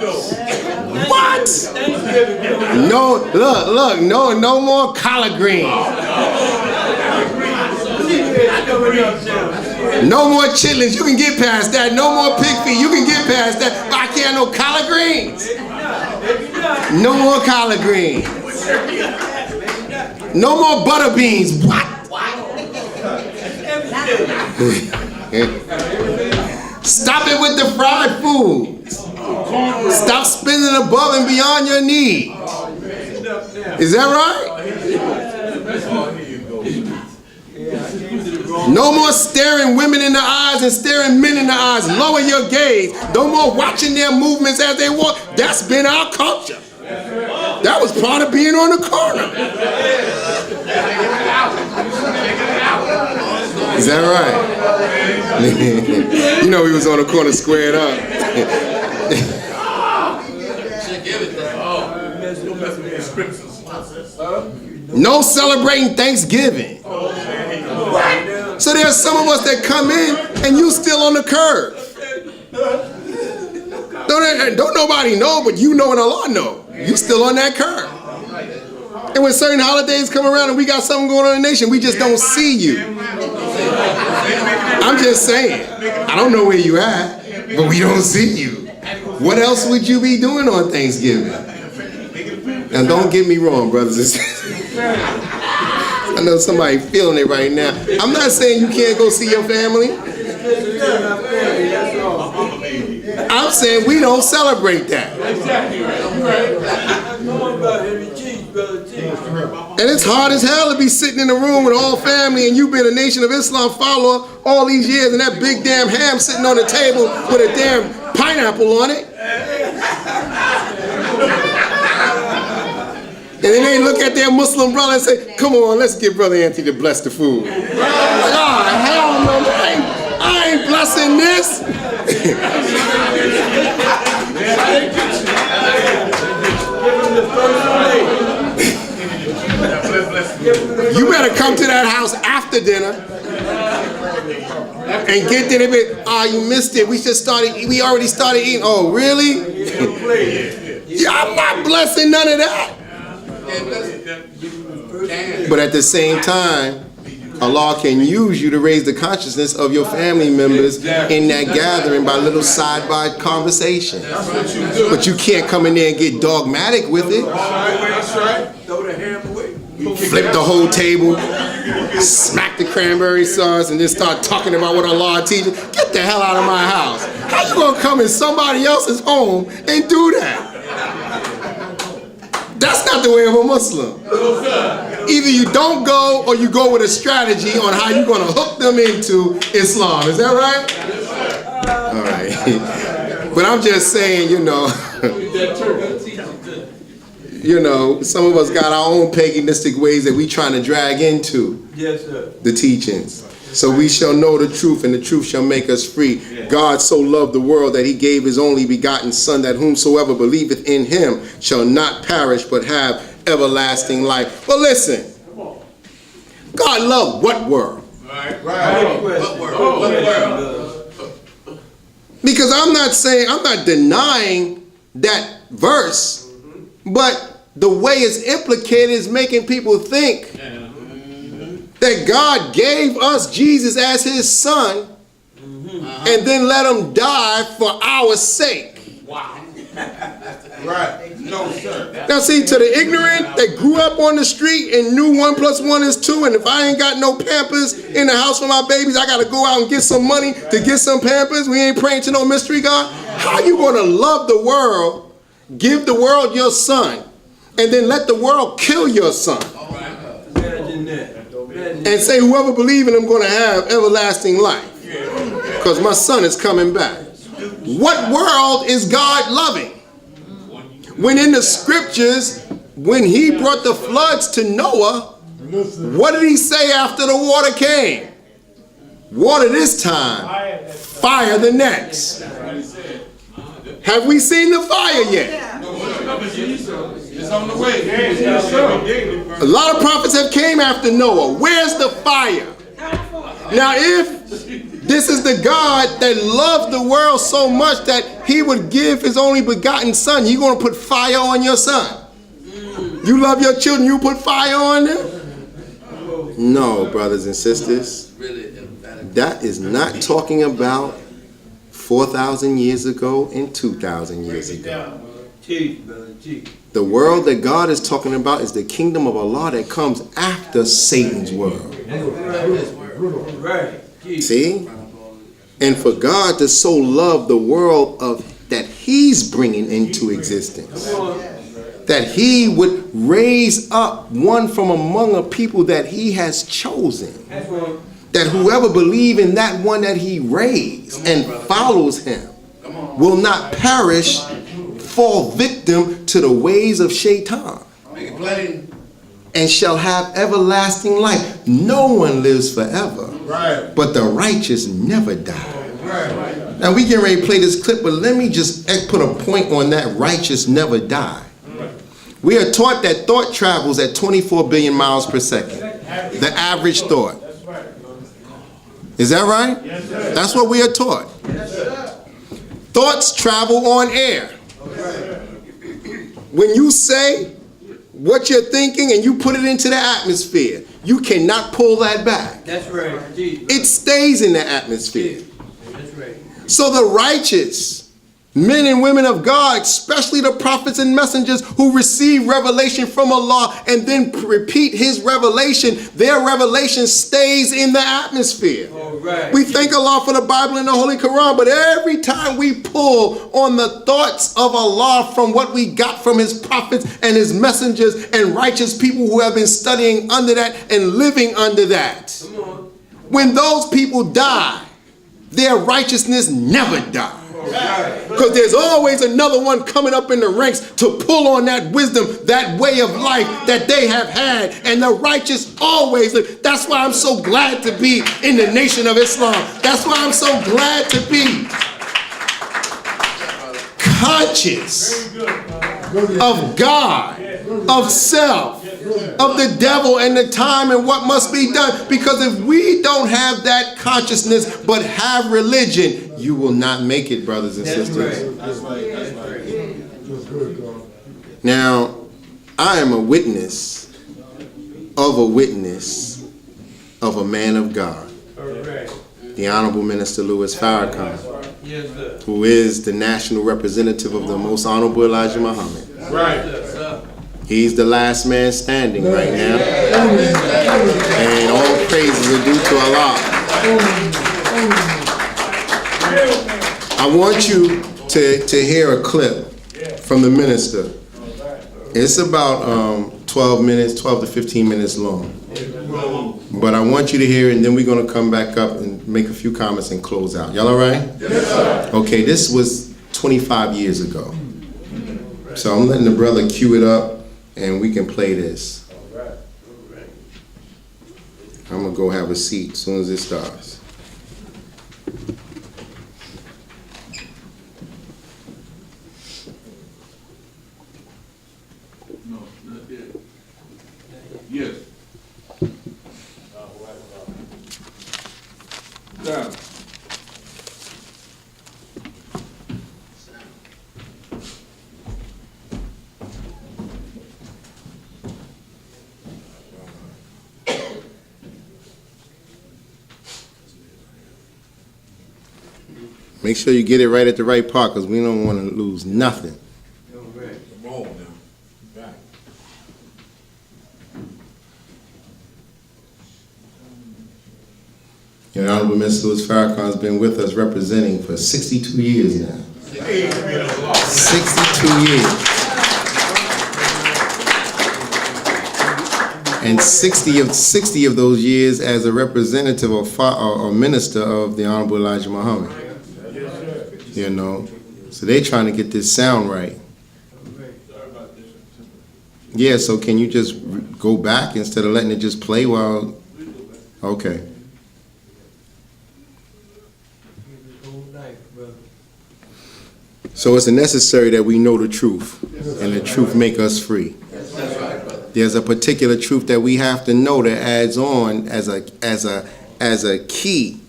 What? No, look, no more collard greens. No more chitlins. You can get past that. No more pig feet. You can get past that. But I can't have no collard greens. No more collard greens. No more butter beans. What? Stop it with the fried food. Stop spending above and beyond your need. Is that right? No more staring women in the eyes and staring men in the eyes. Lower your gaze. No more watching their movements as they walk. That's been our culture. That was part of being on the corner. Is that right? You know we was on the corner squared up. No celebrating Thanksgiving. So there's some of us that come in and you still on the curve. Don't nobody know, but you know and Allah know. You still on that curve. And when certain holidays come around and we got something going on in the nation, we just don't see you. I'm just saying. I don't know where you at, but we don't see you. What else would you be doing on Thanksgiving? Now don't get me wrong, brothers and sisters. I know somebody feeling it right now. I'm not saying you can't go see your family. I'm saying we don't celebrate that. And it's hard as hell to be sitting in a room with all family and you've been a Nation of Islam follower all these years and that big damn ham sitting on the table with a damn pineapple on it. And then they look at their Muslim brother and say, come on, let's get Brother Anthony to bless the food. Like, oh, hell no, I ain't blessing this. You better come to that house after dinner and get there. Oh, you missed it. We already started eating. Oh, really? Yeah, I'm not blessing none of that. But at the same time, Allah can use you to raise the consciousness of your family members in that gathering by little side-by conversation. But you can't come in there and get dogmatic with it. Flip the whole table, smack the cranberry sauce, and then start talking about what Allah teaches. Get the hell out of my house. How you gonna come in somebody else's home and do that? That's not the way of a Muslim. Either you don't go or you go with a strategy on how you're going to hook them into Islam. Is that right? All right. But I'm just saying, some of us got our own paganistic ways that we trying to drag into the teachings. So we shall know the truth, and the truth shall make us free. God so loved the world that he gave his only begotten Son, that whomsoever believeth in him shall not perish but have everlasting life. But listen, God loved what world? Right. What world? Because I'm not denying that verse, but the way it's implicated is making people think that God gave us Jesus as his son and then let him die for our sake. Wow. Right. No, sir. Now see, to the ignorant that grew up on the street and knew 1 + 1 is 2, and if I ain't got no Pampers in the house for my babies, I got to go out and get some money to get some Pampers. We ain't praying to no mystery God. How you going to love the world, give the world your son, and then let the world kill your son? And say whoever believes in him going to have everlasting life. Because my son is coming back. What world is God loving? When in the scriptures, when he brought the floods to Noah, what did he say after the water came? Water this time, fire the next. Have we seen the fire yet? It's on the way. A lot of prophets have came after Noah. Where's the fire? Now if This is the God that loved the world so much that he would give his only begotten son. You going to put fire on your son? You love your children, you put fire on them? No, brothers and sisters. That is not talking about 4,000 years ago and 2,000 years ago. The world that God is talking about is the kingdom of Allah that comes after Satan's world. See? And for God to so love the world that he's bringing into existence, that he would raise up one from among a people that he has chosen, that whoever believes in that one that he raised and follows him will not perish, fall victim to the ways of Shaitan, and shall have everlasting life. No one lives forever, but the righteous never die. Now we get ready to play this clip, but let me just put a point on that righteous never die. We are taught that thought travels at 24 billion miles per second. The average thought. Is that right? Yes, sir. That's what we are taught. Yes, sir. Thoughts travel on air. When you say what you're thinking and you put it into the atmosphere, you cannot pull that back. That's right. It stays in the atmosphere. That's right. So the righteous men and women of God, especially the prophets and messengers who receive revelation from Allah and then repeat his revelation, their revelation stays in the atmosphere. Right. We thank Allah for the Bible and the Holy Quran, but every time we pull on the thoughts of Allah from what we got from his prophets and his messengers and righteous people who have been studying under that and living under that, when those people die, their righteousness never dies. Because there's always another one coming up in the ranks to pull on that wisdom, that way of life that they have had. And the righteous always. That's why I'm so glad to be in the Nation of Islam. That's why I'm so glad to be conscious of God, of self, of the devil and the time and what must be done. Because if we don't have that consciousness but have religion, you will not make it, brothers and sisters. That's right. Now, I am a witness of a man of God, the Honorable Minister Louis Farrakhan, who is the national representative of the Most Honorable Elijah Muhammad. He's the last man standing right now. And all praises are due to Allah. I want you to hear a clip from the minister. It's about 12 to 15 minutes long. But I want you to hear it, and then we're going to come back up and make a few comments and close out. Y'all all right? Yes, sir. Okay, this was 25 years ago. So I'm letting the brother cue it up, and we can play this. I'm going to go have a seat as soon as it starts. Yes. Down. Make sure you get it right at the right part, because we don't want to lose nothing. Your Honorable Mr. Louis Farrakhan has been with us representing for 62 years now. 62 years. And 60 of those years as a representative or minister of the Honorable Elijah Muhammad. You know, so they're trying to get this sound right. Yeah, so can you just go back instead of letting it just play while, okay. So it's necessary that we know the truth, and the truth make us free. There's a particular truth that we have to know that adds on as a key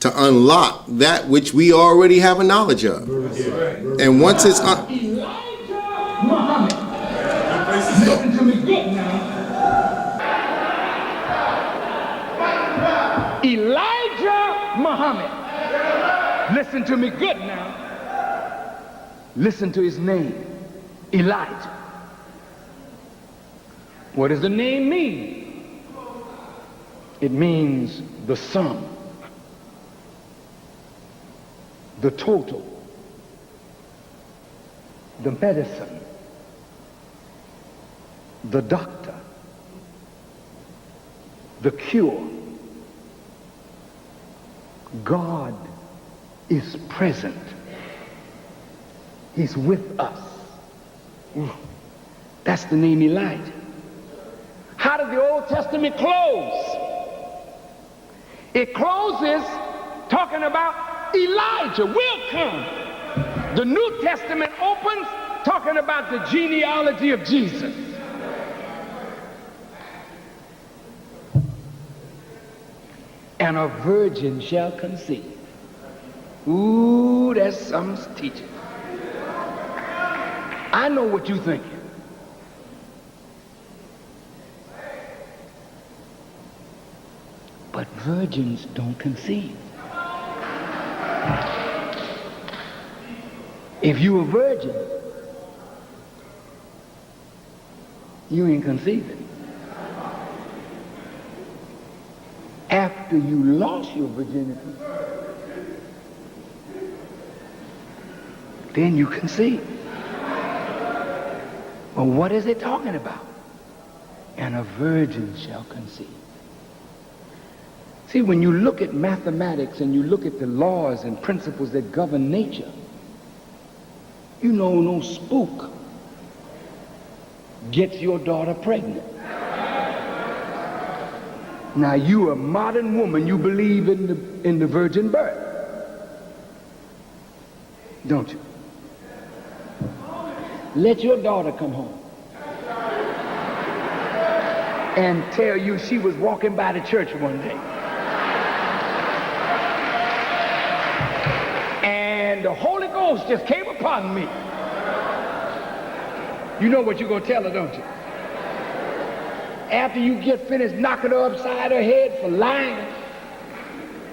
to unlock that which we already have a knowledge of. And once it's Elijah Muhammad. Listen to me good now. Elijah Muhammad. Listen to me good now. Listen to his name, Elijah. What does the name mean? It means the sum, the total, the medicine, the doctor, the cure. God is present. He's with us. That's the name Elijah. How does the Old Testament close? It closes talking about Elijah will come. The New Testament opens talking about the genealogy of Jesus. And a virgin shall conceive. Ooh, that's some teaching. I know what you're thinking. But virgins don't conceive. If you a virgin, you ain't conceiving. After you lost your virginity, then you conceive. Well, what is it talking about? And a virgin shall conceive. See, when you look at mathematics and you look at the laws and principles that govern nature, you know no spook gets your daughter pregnant. Now, you a modern woman, you believe in the virgin birth, don't you? Let your daughter come home and tell you she was walking by the church one day and the Holy Ghost just came upon me. You know what you're going to tell her, don't you? After you get finished knocking her upside her head for lying,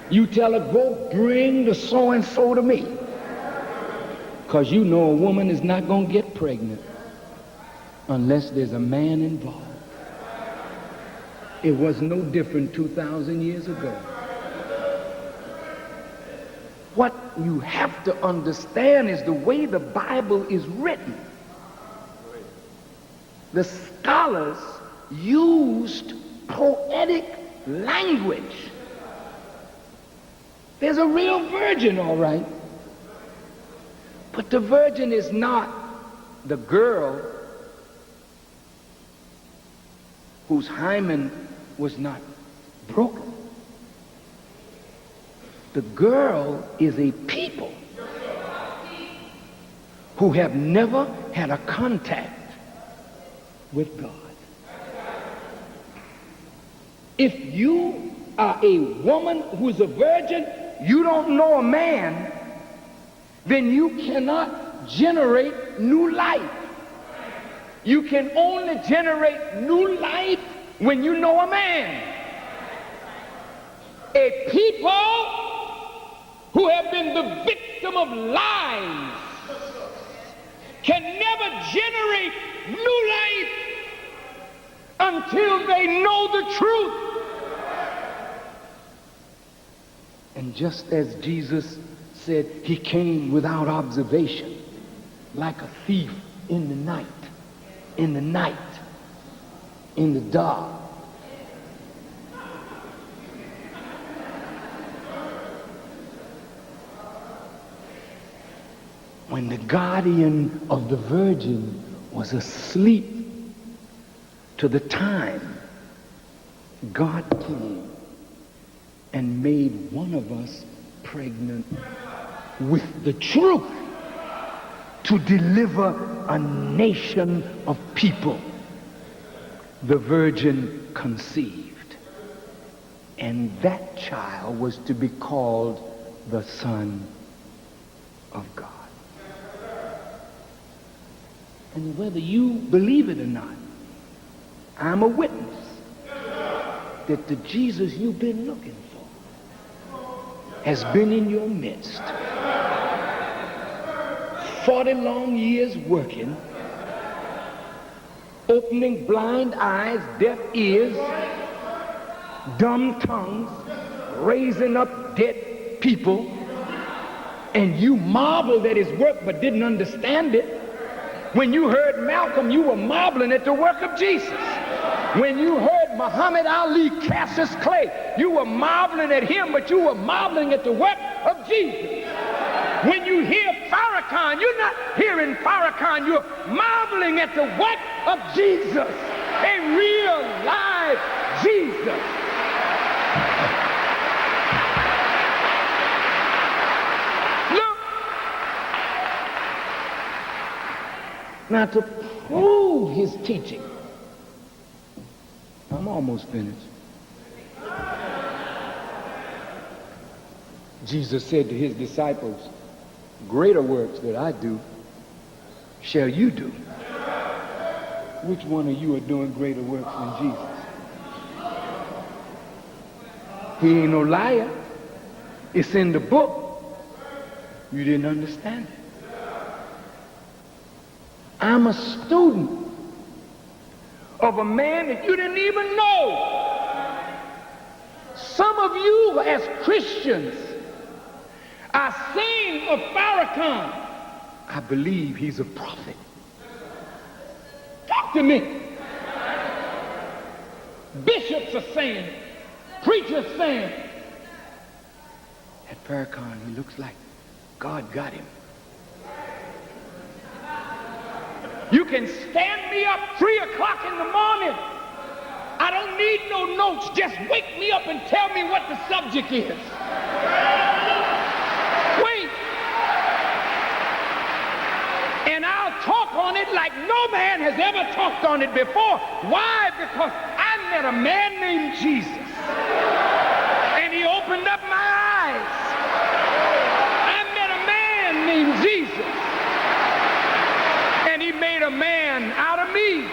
you tell her, go bring the so-and-so to me. Because you know a woman is not going to get pregnant unless there's a man involved. It was no different 2,000 years ago. What you have to understand is the way the Bible is written. The scholars used poetic language. There's a real virgin, all right. But the virgin is not the girl whose hymen was not broken. The girl is a people who have never had a contact with God. If you are a woman who's a virgin, you don't know a man, then you cannot generate new life. You can only generate new life when you know a man. A people who have been the victim of lies can never generate new life until they know the truth. And just as Jesus said, he came without observation, like a thief in the night, in the dark. When the guardian of the virgin was asleep to the time, God came and made one of us pregnant with the truth to deliver a nation of people. The virgin conceived. And that child was to be called the Son of God. And whether you believe it or not, I'm a witness that the Jesus you've been looking for has been in your midst. 40 long years working, opening blind eyes, deaf ears, dumb tongues, raising up dead people, and you marveled at his work but didn't understand it. When you heard Malcolm, you were marveling at the work of Jesus. When you heard Muhammad Ali, Cassius Clay, you were marveling at him, but you were marveling at the work of Jesus. When you hear Farrakhan, you're not hearing Farrakhan, you're marveling at the work of Jesus, a real live Jesus. Look, now to prove his teaching, I'm almost finished. Jesus said to his disciples, greater works that I do shall you do. Which one of you are doing greater works than Jesus? He ain't no liar. It's in the book. You didn't understand it. I'm a student of a man that you didn't even know. Some of you as Christians are saying of Farrakhan, I believe he's a prophet. Talk to me. Bishops are saying, preachers saying, at Farrakhan, he looks like God got him. You can stand me up 3 o'clock in the morning. I don't need no notes. Just wake me up and tell me what the subject is. Wait. And I'll talk on it like no man has ever talked on it before. Why? Because I met a man named Jesus. And he opened up my eyes. I met a man named Jesus. And he made a man out of me.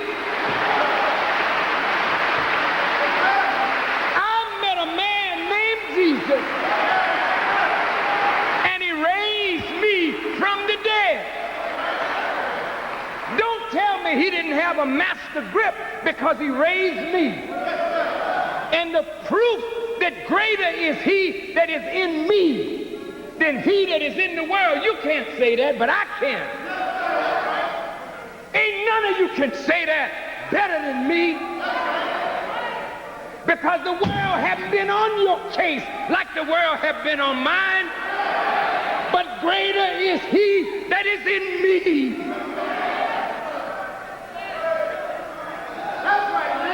I met a man named Jesus. And he raised me from the dead. Don't tell me he didn't have a master grip, because he raised me. And the proof that greater is he that is in me than he that is in the world. You can't say that, but I can. Ain't none of you can say that better than me, because the world haven't been on your case like the world have been on mine. But greater is he that is in me.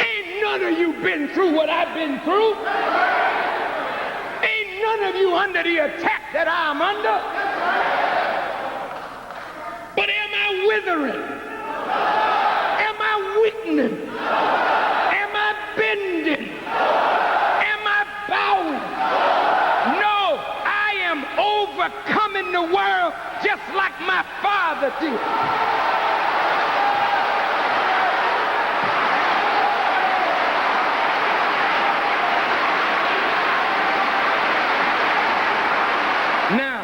Ain't none of you been through what I've been through. Ain't none of you under the attack that I'm under. But am I withering? Am I weakening? Am I bending? Am I bowing? No, I am overcoming the world just like my Father did. Now,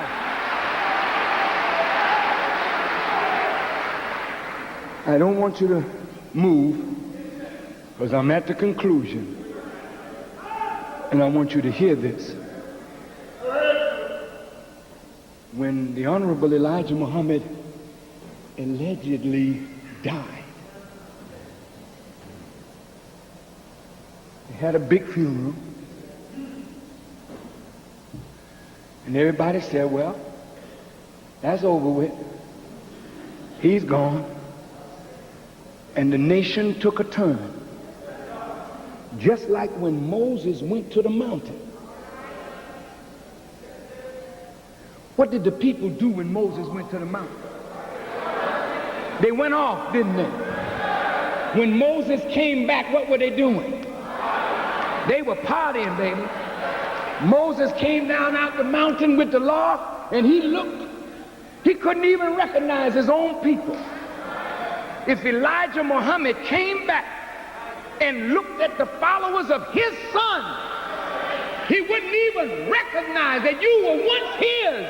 I don't want you to move, because I'm at the conclusion, and I want you to hear this. When the Honorable Elijah Muhammad allegedly died, they had a big funeral, and everybody said, well, that's over with. He's gone. And the nation took a turn. Just like when Moses went to the mountain. What did the people do when Moses went to the mountain? They went off, didn't they? When Moses came back, what were they doing? They were partying, baby. Moses came down out the mountain with the law, and he looked. He couldn't even recognize his own people. If Elijah Muhammad came back and looked at the followers of his son, he wouldn't even recognize that you were once his.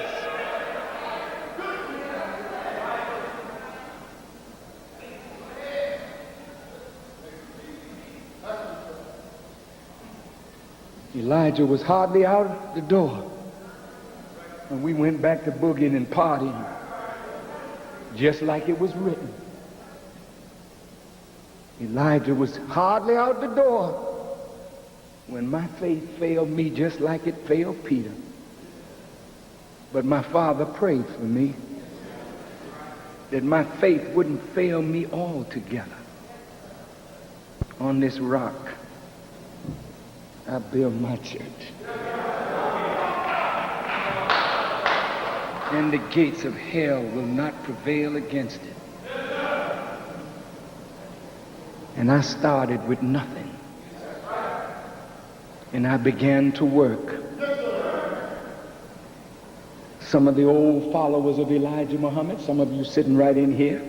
Elijah was hardly out the door, and we went back to boogieing and partying, just like it was written. Elijah was hardly out the door when my faith failed me just like it failed Peter. But my father prayed for me that my faith wouldn't fail me altogether. On this rock, I build my church. And the gates of hell will not prevail against it. And I started with nothing. And I began to work. Some of the old followers of Elijah Muhammad, some of you sitting right in here,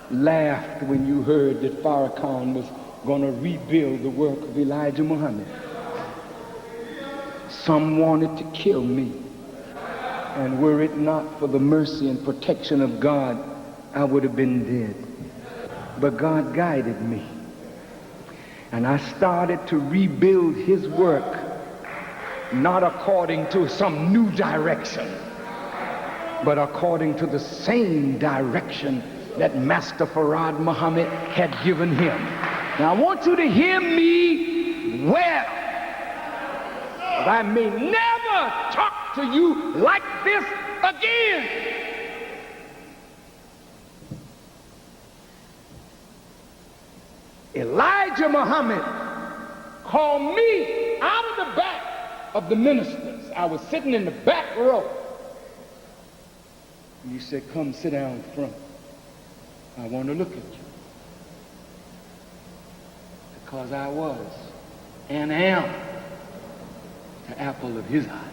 laughed when you heard that Farrakhan was going to rebuild the work of Elijah Muhammad. Some wanted to kill me. And were it not for the mercy and protection of God, I would have been dead. But God guided me. And I started to rebuild his work, not according to some new direction, but according to the same direction that Master Farad Muhammad had given him. Now I want you to hear me well. But I may never talk to you like this again. Elijah Muhammad called me out of the back of the ministers. I was sitting in the back row. And he said, come sit down front. I want to look at you. Because I was and am the apple of his eye.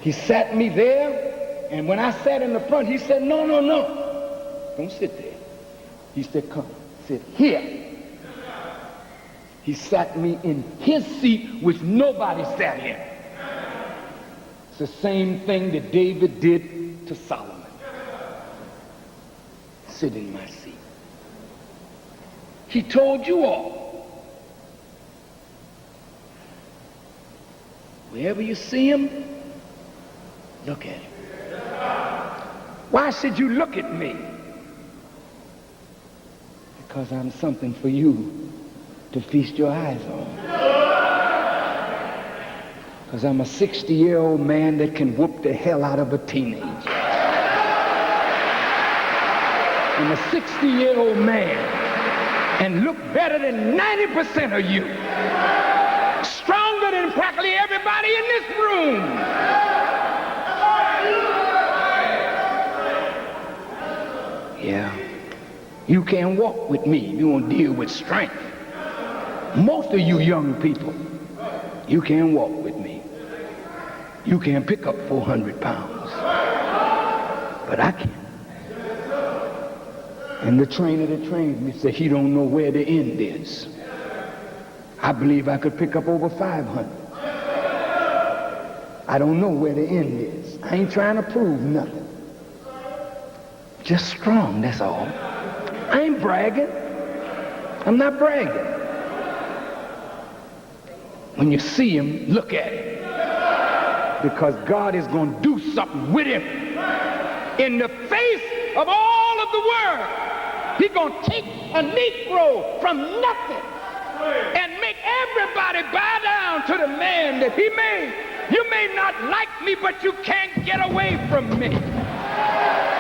He sat me there, and when I sat in the front, he said, no, no, no. Don't sit there. He said, come, sit here. He sat me in his seat, which nobody sat in. It's the same thing that David did to Solomon. Sit in my seat. He told you all. Wherever you see him, look at him. Why should you look at me? Because I'm something for you to feast your eyes on. Because I'm a 60-year-old man that can whoop the hell out of a teenager. I'm a 60-year-old man and look better than 90% of you. Stronger than practically everybody in this room. Yeah. You can't walk with me. You won't deal with strength. Most of you young people, you can't walk with me. You can't pick up 400 pounds. But I can. And the trainer that trained me said he don't know where the end is. I believe I could pick up over 500. I don't know where the end is. I ain't trying to prove nothing. Just strong, that's all. I ain't bragging. I'm not bragging. When you see him, look at him. Because God is going to do something with him. In the face of all of the world, he's going to take a Negro from nothing and make everybody bow down to the man that he made. You may not like me, but you can't get away from me.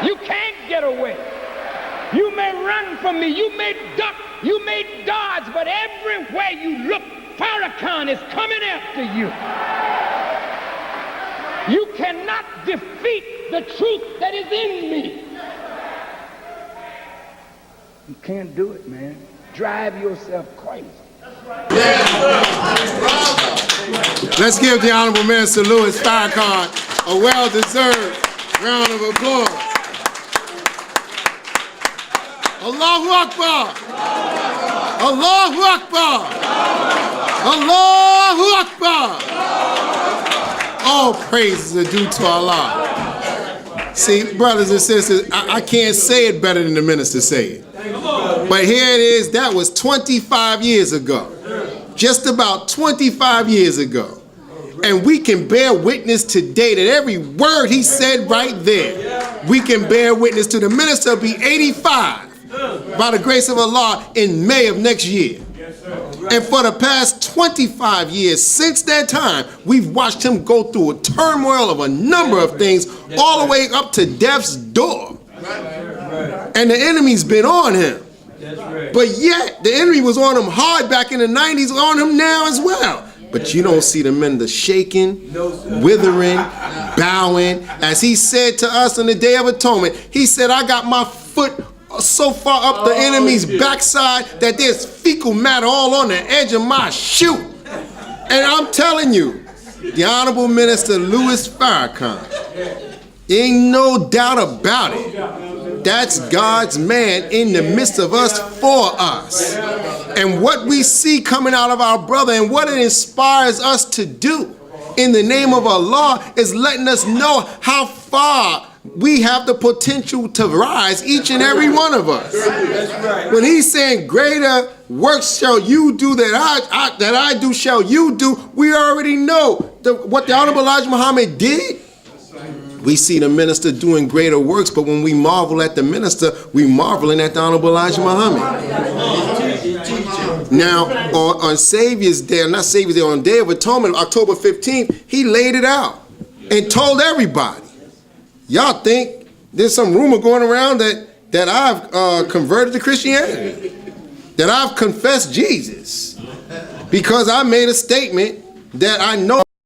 You can't get away. You may run from me, you may duck, you may dodge, but everywhere you look, Farrakhan is coming after you. You cannot defeat the truth that is in me. You can't do it, man. drive yourself crazy. Let's give the Honorable Minister Louis Farrakhan a well-deserved round of applause. Allahu Akbar! Allahu Akbar! Allahu Akbar! All praises are due to Allah. See, brothers and sisters, I can't say it better than the minister say it. But here it is, that was 25 years ago. Just about 25 years ago. And we can bear witness today that every word he said right there, we can bear witness to. The minister will be 85 by the grace of Allah in May of next year. And for the past 25 years, since that time, we've watched him go through a turmoil of a number of things, all the way up to death's door. And the enemy's been on him. But yet, the enemy was on him hard back in the 90s, on him now as well. But you don't see the men shaking, withering, bowing. As he said to us on the Day of Atonement, he said, I got my foot so far up the enemy's backside that there's fecal matter all on the edge of my shoe. And I'm telling you, the Honorable Minister Louis Farrakhan, ain't no doubt about it. That's God's man in the midst of us, for us. And what we see coming out of our brother and what it inspires us to do in the name of Allah is letting us know how far we have the potential to rise, each and every one of us. When he's saying greater works shall you do that I do shall you do, we already know what the Honorable Elijah Muhammad did. We see the minister doing greater works, but when we marvel at the minister, we marveling at the Honorable Elijah Muhammad. Now, on Savior's Day, not Savior's Day, on Day of Atonement, October 15th, he laid it out and told everybody, y'all think there's some rumor going around that I've converted to Christianity, that I've confessed Jesus, because I made a statement that I know